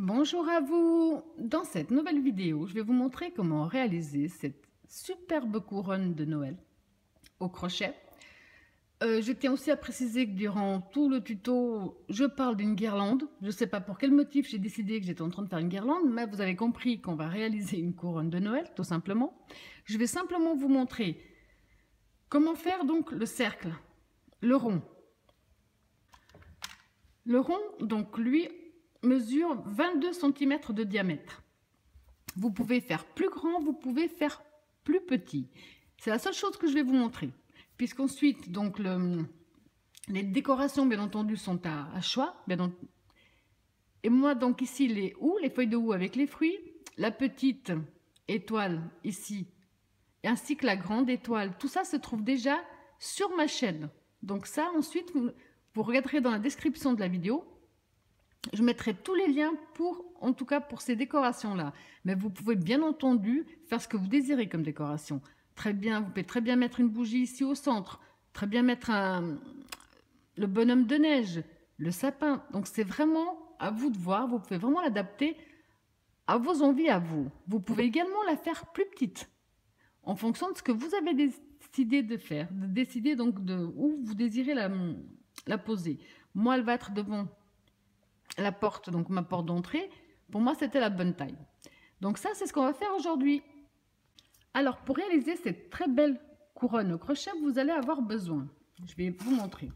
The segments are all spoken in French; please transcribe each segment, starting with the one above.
Bonjour à vous! Dans cette nouvelle vidéo, je vais vous montrer comment réaliser cette superbe couronne de Noël au crochet. Je tiens aussi à préciser que durant tout le tuto, je parle d'une guirlande. Je ne sais pas pour quel motif j'ai décidé que j'étais en train de faire une guirlande, mais vous avez compris qu'on va réaliser une couronne de Noël, tout simplement. Je vais simplement vous montrer comment faire donc le cercle, le rond. Le rond, donc lui, mesure 22 cm de diamètre. Vous pouvez faire plus grand, vous pouvez faire plus petit. C'est la seule chose que je vais vous montrer. Puisqu'ensuite, donc, les décorations, bien entendu, sont à choix. Et moi, donc, ici, les feuilles de houx avec les fruits, la petite étoile ici, ainsi que la grande étoile, tout ça se trouve déjà sur ma chaîne. Donc ça, ensuite, vous regarderez dans la description de la vidéo. Je mettrai tous les liens en tout cas pour ces décorations-là. Mais vous pouvez bien entendu faire ce que vous désirez comme décoration. Très bien, vous pouvez très bien mettre une bougie ici au centre. Très bien mettre le bonhomme de neige, le sapin. Donc c'est vraiment à vous de voir. Vous pouvez vraiment l'adapter à vos envies à vous. Vous pouvez également la faire plus petite en fonction de ce que vous avez décidé de faire. De décider donc de où vous désirez la poser. Moi, elle va être devant la porte, donc ma porte d'entrée. Pour moi, c'était la bonne taille. Donc ça, c'est ce qu'on va faire aujourd'hui. Alors, pour réaliser cette très belle couronne au crochet, vous allez avoir besoin, je vais vous montrer.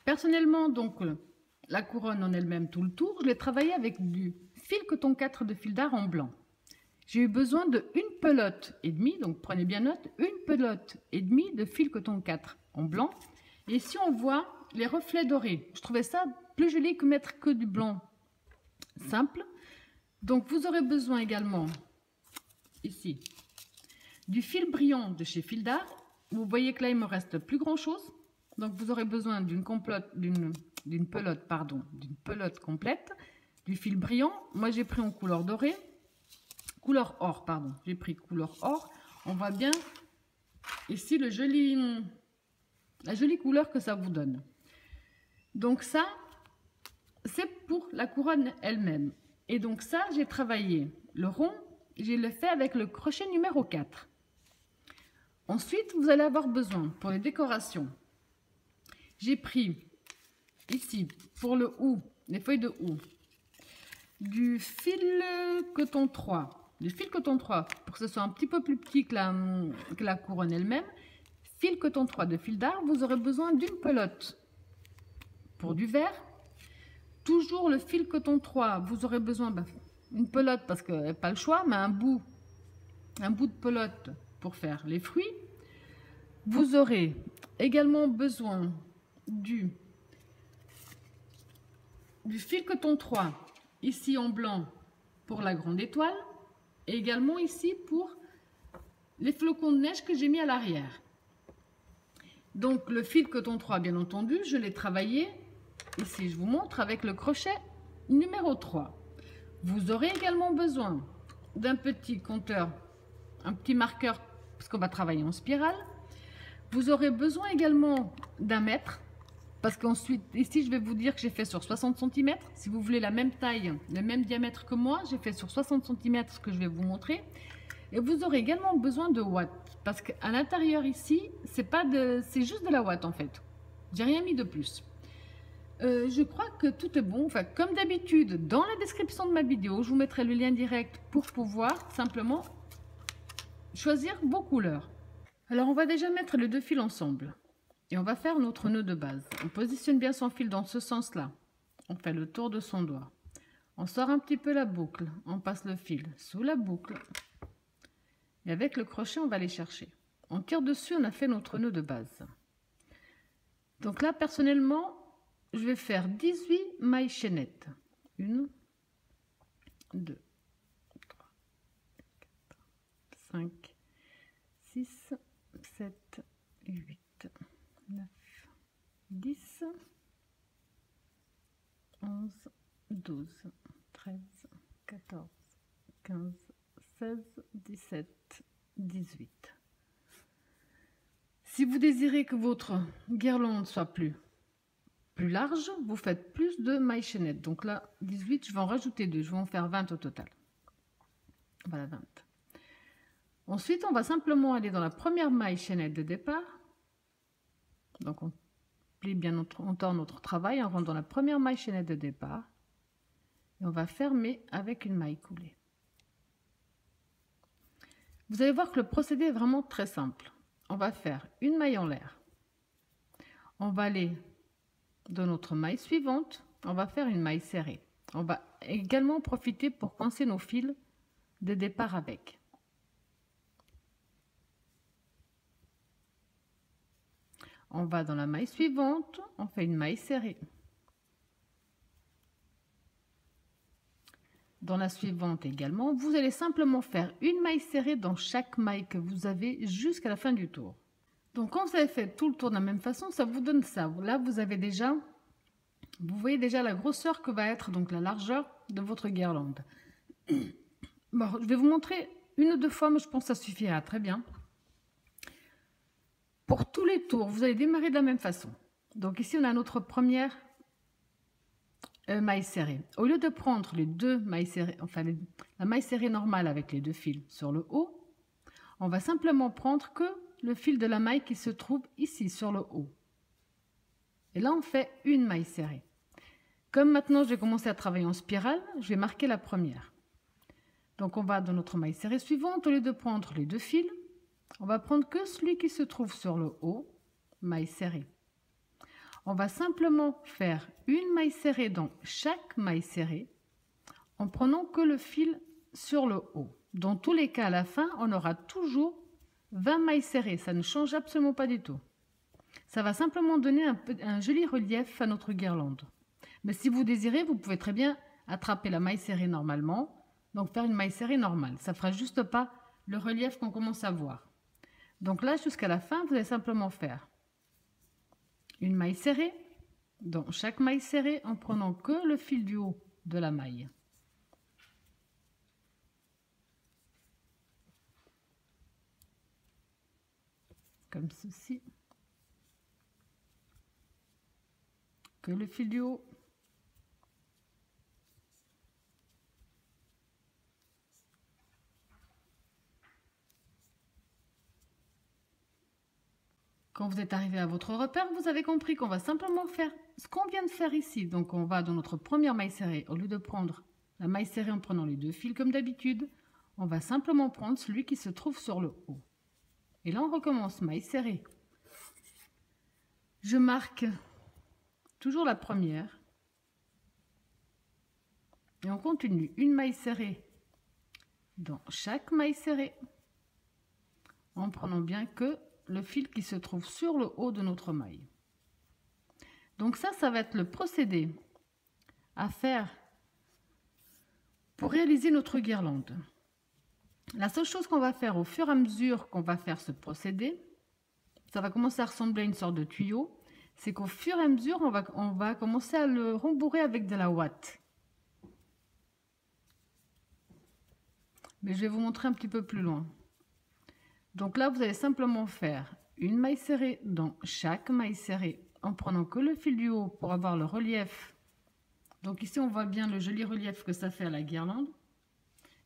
Personnellement, donc, la couronne en elle-même, tout le tour, je l'ai travaillé avec du fil coton 4 de fil d'art en blanc. J'ai eu besoin de une pelote et demie, donc prenez bien note, une pelote et demie de fil coton 4 en blanc. Et ici, on voit les reflets dorés. Je trouvais ça plus joli que mettre que du blanc simple. Donc, vous aurez besoin également, ici, du fil brillant de chez Fil d'Art. Vous voyez que là, il me reste plus grand-chose. Donc, vous aurez besoin d'une pelote complète, du fil brillant. Moi, j'ai pris en couleur dorée. Couleur or, pardon. J'ai pris couleur or. On voit bien ici la jolie couleur que ça vous donne. Donc ça, c'est pour la couronne elle-même. Et donc ça, j'ai travaillé le rond, j'ai le fait avec le crochet numéro 4. Ensuite, vous allez avoir besoin, pour les décorations, j'ai pris ici, pour le houx, les feuilles de houx, du fil coton 3. Du fil coton 3, pour que ce soit un petit peu plus petit que la couronne elle-même. Fil coton 3 de fil d'art, vous aurez besoin d'une pelote pour du vert. Toujours le fil coton 3, vous aurez besoin d'une pelote parce que n'y a pas le choix, mais un bout de pelote pour faire les fruits. Vous aurez également besoin du fil coton 3, ici en blanc pour la grande étoile, et également ici pour les flocons de neige que j'ai mis à l'arrière. Donc le fil coton 3, bien entendu, je l'ai travaillé. Ici, je vous montre avec le crochet numéro 3. Vous aurez également besoin d'un petit compteur, un petit marqueur, parce qu'on va travailler en spirale. Vous aurez besoin également d'un mètre, parce qu'ensuite, ici, je vais vous dire que j'ai fait sur 60 cm. Si vous voulez la même taille, le même diamètre que moi, j'ai fait sur 60 cm, ce que je vais vous montrer. Et vous aurez également besoin de watts, parce qu'à l'intérieur ici, c'est juste de la ouate en fait. J'ai rien mis de plus. Je crois que tout est bon. Enfin, comme d'habitude, dans la description de ma vidéo, je vous mettrai le lien direct pour pouvoir simplement choisir vos couleurs. Alors, on va déjà mettre les deux fils ensemble. Et on va faire notre nœud de base. On positionne bien son fil dans ce sens-là. On fait le tour de son doigt. On sort un petit peu la boucle. On passe le fil sous la boucle. Et avec le crochet, on va aller chercher. On tire dessus, on a fait notre nœud de base. Donc là, personnellement, je vais faire 18 mailles chaînettes. 1, 2, 3, 4, 5, 6, 7, 8, 9, 10, 11, 12, 13, 14, 15, 16, 17, 18. Si vous désirez que votre guirlande soit plus plus large, vous faites plus de mailles chaînettes. Donc là, 18, je vais en rajouter 2, je vais en faire 20 au total. Voilà, 20. Ensuite, on va simplement aller dans la première maille chaînette de départ. Donc, on plie bien on tord notre travail, on rentre dans la première maille chaînette de départ. Et on va fermer avec une maille coulée. Vous allez voir que le procédé est vraiment très simple. On va faire une maille en l'air. On va aller dans notre maille suivante. On va faire une maille serrée. On va également profiter pour coincer nos fils de départ avec. On va dans la maille suivante. On fait une maille serrée. Dans la suivante également, vous allez simplement faire une maille serrée dans chaque maille que vous avez jusqu'à la fin du tour. Donc quand vous avez fait tout le tour de la même façon, ça vous donne ça. Là, vous voyez déjà la grosseur que va être donc la largeur de votre guirlande. Bon, je vais vous montrer une ou deux fois, mais je pense que ça suffira très bien. Pour tous les tours, vous allez démarrer de la même façon. Donc ici, on a notre première maille serrée. Au lieu de prendre les deux mailles serrées, enfin la maille serrée normale avec les deux fils sur le haut, on va simplement prendre que le fil de la maille qui se trouve ici sur le haut. Et là, on fait une maille serrée. Comme maintenant, je vais commencer à travailler en spirale, je vais marquer la première. Donc, on va dans notre maille serrée suivante. Au lieu de prendre les deux fils, on va prendre que celui qui se trouve sur le haut, maille serrée. On va simplement faire une maille serrée dans chaque maille serrée en prenant que le fil sur le haut. Dans tous les cas, à la fin, on aura toujours 20 mailles serrées. Ça ne change absolument pas du tout. Ça va simplement donner un joli relief à notre guirlande. Mais si vous désirez, vous pouvez très bien attraper la maille serrée normalement. Donc faire une maille serrée normale. Ça ne fera juste pas le relief qu'on commence à voir. Donc là, jusqu'à la fin, vous allez simplement faire une maille serrée dans chaque maille serrée en prenant que le fil du haut de la maille. Comme ceci. Que le fil du haut. Quand vous êtes arrivé à votre repère, vous avez compris qu'on va simplement faire ce qu'on vient de faire ici. Donc on va dans notre première maille serrée, au lieu de prendre la maille serrée en prenant les deux fils comme d'habitude, on va simplement prendre celui qui se trouve sur le haut. Et là on recommence maille serrée. Je marque toujours la première. Et on continue une maille serrée dans chaque maille serrée, en prenant bien que le fil qui se trouve sur le haut de notre maille. Donc ça va être le procédé à faire pour réaliser notre guirlande. La seule chose qu'on va faire au fur et à mesure qu'on va faire ce procédé, ça va commencer à ressembler à une sorte de tuyau, c'est qu'au fur et à mesure, on va commencer à le rembourrer avec de la ouate. Mais je vais vous montrer un petit peu plus loin. Donc là, vous allez simplement faire une maille serrée dans chaque maille serrée en prenant que le fil du haut pour avoir le relief. Donc ici, on voit bien le joli relief que ça fait à la guirlande.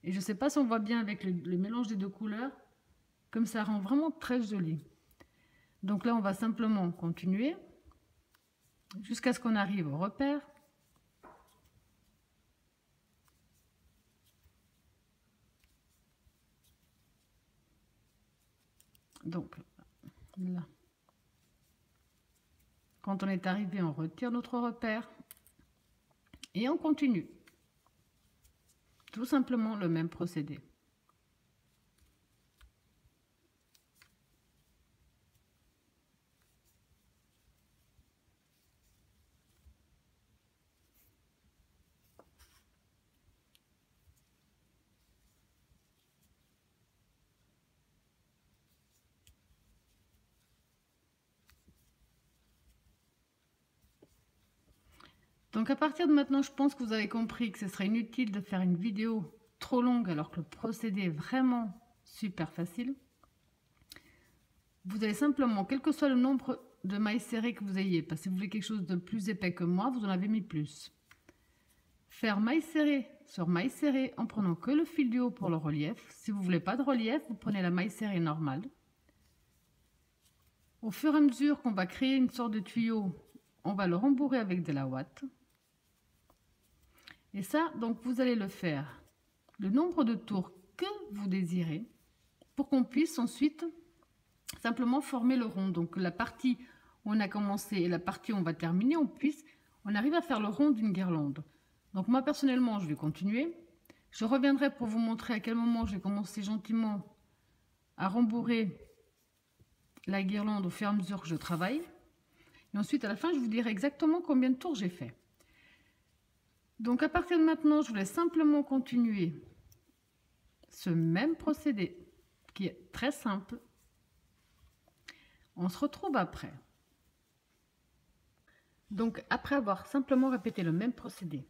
Et je ne sais pas si on voit bien avec le mélange des deux couleurs, comme ça rend vraiment très joli. Donc là, on va simplement continuer jusqu'à ce qu'on arrive au repère. Donc là, quand on est arrivé, on retire notre repère et on continue. Tout simplement le même procédé. Donc à partir de maintenant, je pense que vous avez compris que ce serait inutile de faire une vidéo trop longue alors que le procédé est vraiment super facile. Vous allez simplement, quel que soit le nombre de mailles serrées que vous ayez. Parce que si vous voulez quelque chose de plus épais que moi, vous en avez mis plus. Faire maille serrée sur maille serrée en prenant que le fil du haut pour le relief. Si vous ne voulez pas de relief, vous prenez la maille serrée normale. Au fur et à mesure qu'on va créer une sorte de tuyau, on va le rembourrer avec de la ouate. Et ça, donc vous allez le faire le nombre de tours que vous désirez pour qu'on puisse ensuite simplement former le rond. Donc la partie où on a commencé et la partie où on va terminer, on arrive à faire le rond d'une guirlande. Donc moi personnellement, je vais continuer. Je reviendrai pour vous montrer à quel moment je vais commencer gentiment à rembourrer la guirlande au fur et à mesure que je travaille. Et ensuite, à la fin, je vous dirai exactement combien de tours j'ai fait. Donc à partir de maintenant, je voulais simplement continuer ce même procédé qui est très simple. On se retrouve après. Donc après avoir simplement répété le même procédé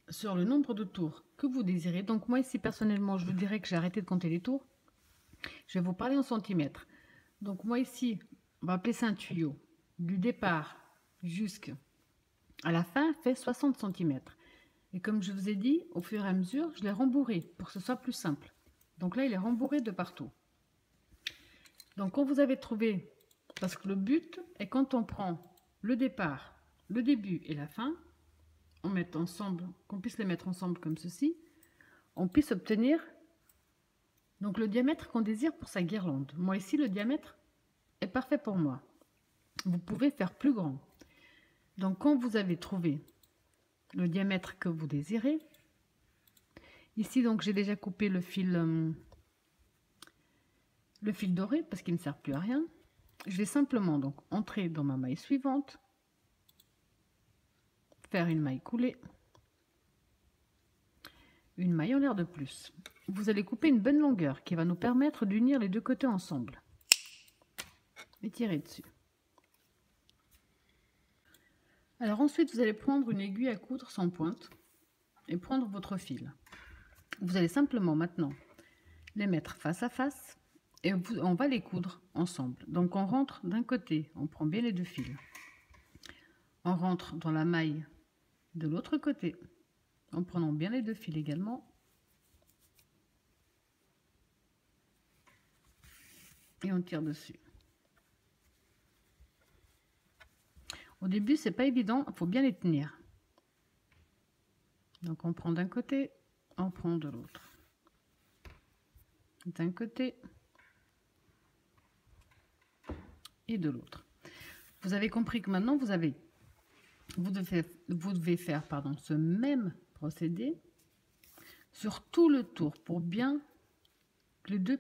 sur le nombre de tours que vous désirez, donc moi ici personnellement je vous dirais que j'ai arrêté de compter les tours. Je vais vous parler en centimètres. Donc moi ici, on va appeler ça un tuyau. Du départ jusqu'à la fin fait 60 cm. Et comme je vous ai dit, au fur et à mesure, je l'ai rembourré pour que ce soit plus simple. Donc là, il est rembourré de partout. Donc quand vous avez trouvé, parce que le but est quand on prend le départ, le début et la fin, on met ensemble, qu'on puisse les mettre ensemble comme ceci, on puisse obtenir donc le diamètre qu'on désire pour sa guirlande. Moi ici, le diamètre est parfait pour moi. Vous pouvez faire plus grand. Donc quand vous avez trouvé le diamètre que vous désirez, ici donc j'ai déjà coupé le fil doré parce qu'il ne sert plus à rien. Je vais simplement donc entrer dans ma maille suivante, faire une maille coulée, une maille en l'air de plus. Vous allez couper une bonne longueur qui va nous permettre d'unir les deux côtés ensemble et tirer dessus. Alors ensuite, vous allez prendre une aiguille à coudre sans pointe et prendre votre fil. Vous allez simplement maintenant les mettre face à face et on va les coudre ensemble. Donc on rentre d'un côté, on prend bien les deux fils. On rentre dans la maille de l'autre côté en prenant bien les deux fils également. Et on tire dessus. Au début, c'est pas évident, il faut bien les tenir. Donc on prend d'un côté, on prend de l'autre. D'un côté et de l'autre. Vous avez compris que maintenant vous devez faire ce même procédé sur tout le tour pour bien que les deux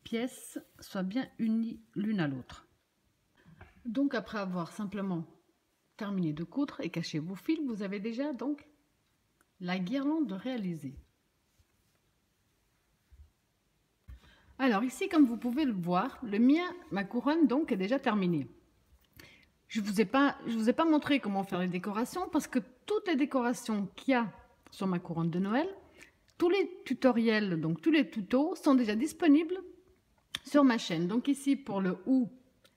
pièces soient bien unies l'une à l'autre. Donc après avoir simplement terminé de coudre et caché vos fils, vous avez déjà donc la guirlande réalisée. Alors ici, comme vous pouvez le voir, ma couronne donc est déjà terminée. Je vous ai pas montré comment faire les décorations parce que toutes les décorations qu'il y a sur ma couronne de Noël, tous les tutoriels, donc tous les tutos sont déjà disponibles sur ma chaîne. Donc ici pour le ou,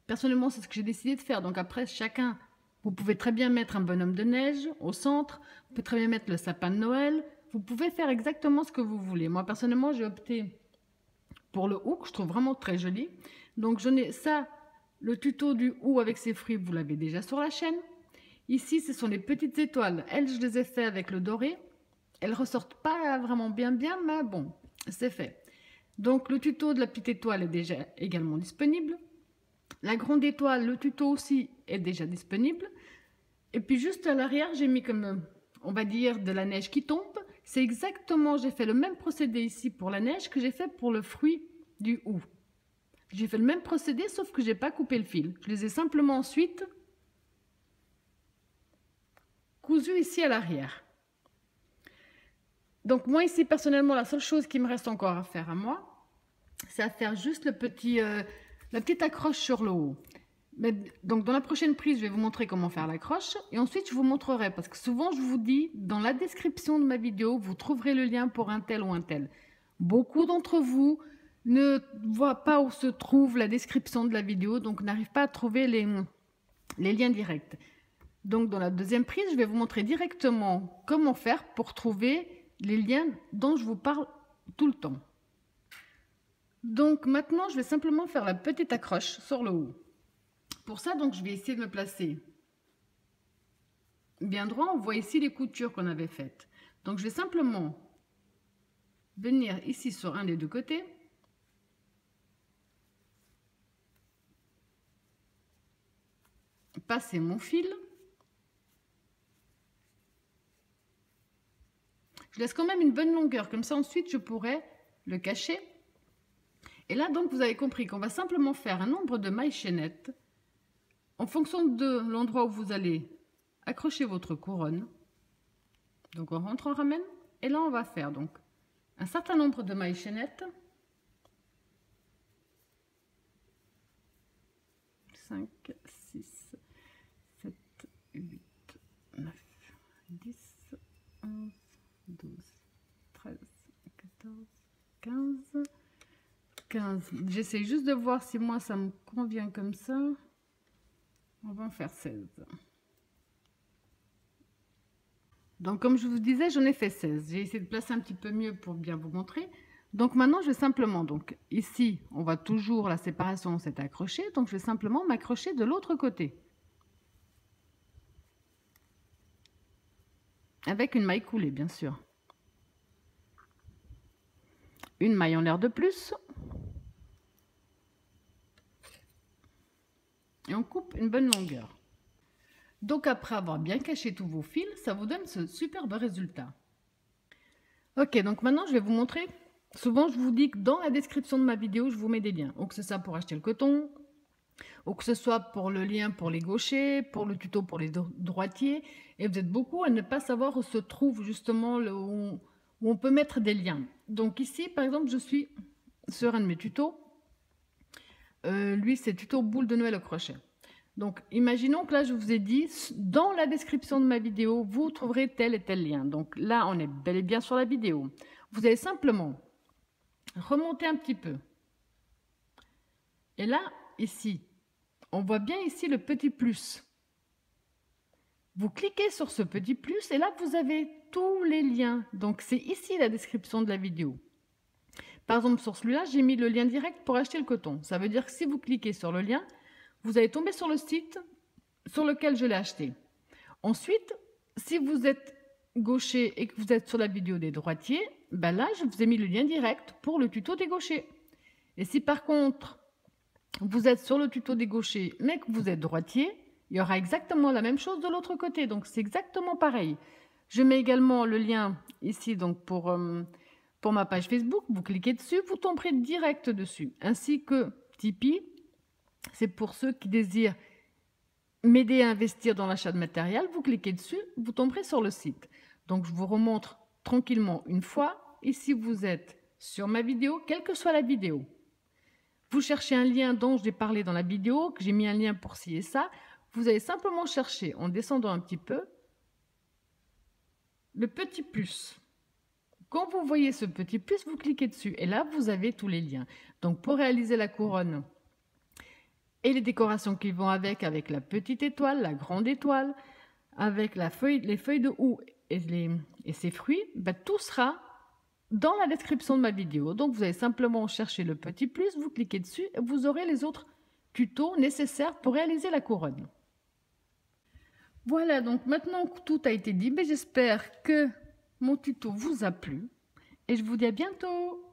personnellement c'est ce que j'ai décidé de faire. Donc après chacun, vous pouvez très bien mettre un bonhomme de neige au centre, vous pouvez très bien mettre le sapin de Noël, vous pouvez faire exactement ce que vous voulez. Moi personnellement j'ai opté pour le ou que je trouve vraiment très joli. Donc je n'ai ça. Le tuto du ou avec ses fruits, vous l'avez déjà sur la chaîne. Ici, ce sont les petites étoiles. Elles, je les ai fait avec le doré. Elles ressortent pas vraiment bien, mais bon, c'est fait. Donc, le tuto de la petite étoile est déjà également disponible. La grande étoile, le tuto aussi est déjà disponible. Et puis, juste à l'arrière, j'ai mis comme, on va dire, de la neige qui tombe. C'est exactement, j'ai fait le même procédé ici pour la neige que j'ai fait pour le fruit du ou. J'ai fait le même procédé, sauf que je n'ai pas coupé le fil. Je les ai simplement ensuite cousus ici à l'arrière. Donc moi ici, personnellement, la seule chose qui me reste encore à faire à moi, c'est à faire juste la petite accroche sur le haut. Mais, donc dans la prochaine prise, je vais vous montrer comment faire l'accroche. Et ensuite, je vous montrerai, parce que souvent, je vous dis, dans la description de ma vidéo, vous trouverez le lien pour un tel ou un tel. Beaucoup d'entre vous ne voit pas où se trouve la description de la vidéo, donc n'arrive pas à trouver les liens directs. Donc dans la deuxième prise, je vais vous montrer directement comment faire pour trouver les liens dont je vous parle tout le temps. Donc maintenant, je vais simplement faire la petite accroche sur le haut. Pour ça, donc, je vais essayer de me placer bien droit. On voit ici les coutures qu'on avait faites. Donc je vais simplement venir ici sur un des deux côtés. Passer mon fil. Je laisse quand même une bonne longueur, comme ça ensuite je pourrai le cacher. Et là donc vous avez compris qu'on va simplement faire un nombre de mailles chaînettes en fonction de l'endroit où vous allez accrocher votre couronne. Donc on rentre, on ramène, et là on va faire donc un certain nombre de mailles chaînettes. 5, 6, 7, 8, 9, 10, 11, 12, 13, 14, 15, 15. J'essaie juste de voir si moi ça me convient comme ça. On va en faire 16. Donc comme je vous disais, j'en ai fait 16. J'ai essayé de placer un petit peu mieux pour bien vous montrer. Donc maintenant, je vais simplement, donc ici, on va toujours, la séparation s'est accrochée, donc je vais simplement m'accrocher de l'autre côté. Avec une maille coulée, bien sûr. Une maille en l'air de plus. Et on coupe une bonne longueur. Donc après avoir bien caché tous vos fils, ça vous donne ce superbe résultat. Ok, donc maintenant je vais vous montrer. Souvent je vous dis que dans la description de ma vidéo, je vous mets des liens. Ou que c'est ça pour acheter le coton, ou que ce soit pour le lien pour les gauchers, pour le tuto pour les droitiers. Et vous êtes beaucoup à ne pas savoir où se trouve justement où on peut mettre des liens. Donc ici, par exemple, je suis sur un de mes tutos. Lui, c'est tuto boule de Noël au crochet. Donc, imaginons que là, je vous ai dit, dans la description de ma vidéo, vous trouverez tel et tel lien. Donc là, on est bel et bien sur la vidéo. Vous allez simplement remonter un petit peu. Et là, ici, on voit bien ici le petit plus. Vous cliquez sur ce petit plus et là, vous avez tous les liens. Donc, c'est ici la description de la vidéo. Par exemple, sur celui-là, j'ai mis le lien direct pour acheter le coton. Ça veut dire que si vous cliquez sur le lien, vous allez tomber sur le site sur lequel je l'ai acheté. Ensuite, si vous êtes gaucher et que vous êtes sur la vidéo des droitiers, ben là, je vous ai mis le lien direct pour le tuto des gauchers. Et si par contre, vous êtes sur le tuto des gauchers, mais que vous êtes droitier, il y aura exactement la même chose de l'autre côté. Donc, c'est exactement pareil. Je mets également le lien ici donc pour ma page Facebook. Vous cliquez dessus, vous tomberez direct dessus. Ainsi que Tipeee, c'est pour ceux qui désirent m'aider à investir dans l'achat de matériel. Vous cliquez dessus, vous tomberez sur le site. Donc, je vous remontre tranquillement une fois. Ici, vous êtes sur ma vidéo, quelle que soit la vidéo. Vous cherchez un lien dont j'ai parlé dans la vidéo, que j'ai mis un lien pour ci et ça. Vous allez simplement chercher, en descendant un petit peu, le petit plus. Quand vous voyez ce petit plus, vous cliquez dessus. Et là, vous avez tous les liens. Donc, pour réaliser la couronne et les décorations qui vont avec la petite étoile, la grande étoile, avec les feuilles de houx et ses fruits, ben, tout sera dans la description de ma vidéo. Donc, vous allez simplement chercher le petit plus, vous cliquez dessus et vous aurez les autres tutos nécessaires pour réaliser la couronne. Voilà, donc maintenant que tout a été dit, j'espère que mon tuto vous a plu et je vous dis à bientôt.